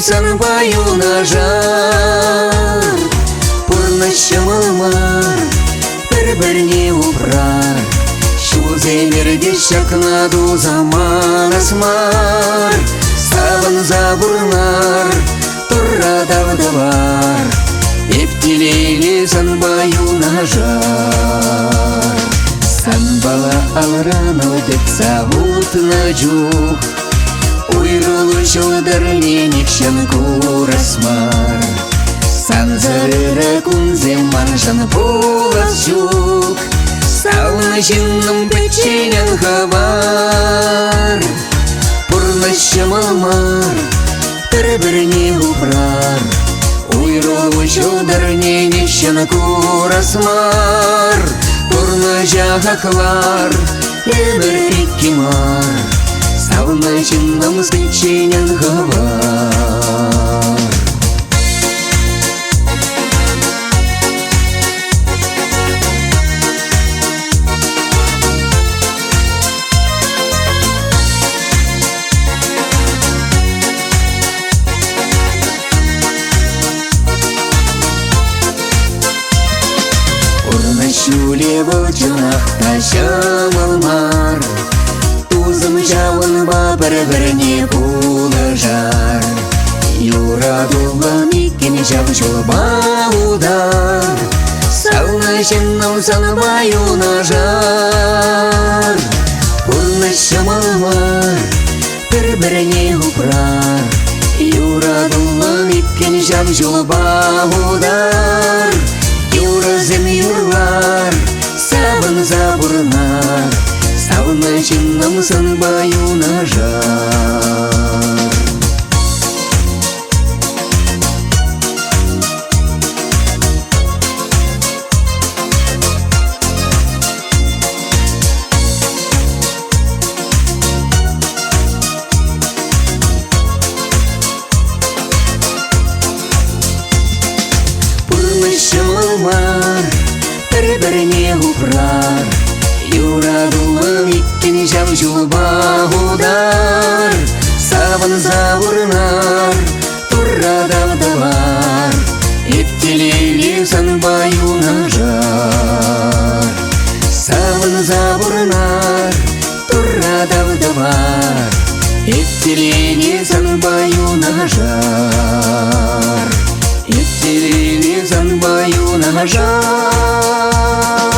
сан баю на жар. Пурна шамалмар, бір-біріне упрар. Шу земерде шакнаду заман асмар. Сабын забурнар, турра давдавар. Ептелейлі сан баю на жар. Сан бала алранау деп сағут на жух. Уйрулу шылдырленек шын курасмар. Сан зарыра кунзем маншан пулас жух. Сауна жинным печенен хабар. Пурна шамалмар, бір-біріне упрар. Уйрулу шылдырленек шын курасмар. Пурна жағақлар, өмір пеккемар. Сауна жинным печенен хабар. Шуле бұлчынақ ташамалмар. Тузым жауын ба бір-біріне пулы жар. Юрадулы мекен жау жолба удар. Сауна жинным сан баю на жар. Пулны шамалмар, бір-біріне упрар. Юрадулы мекен жау жолба удар. Юразым юрлар, сабын забурнар. Сауна жинным сан баю на жар. Шамалмар, бір-біріне упрар. Юрадулы мекен жау жолба удар. Сабын забурнар, турра давдавар. Ептелейлі сан баю на жар. Сабын забурнар, турра давдавар. Ептелейлі сан баю на жар. Ептелейлі сан баю на жар.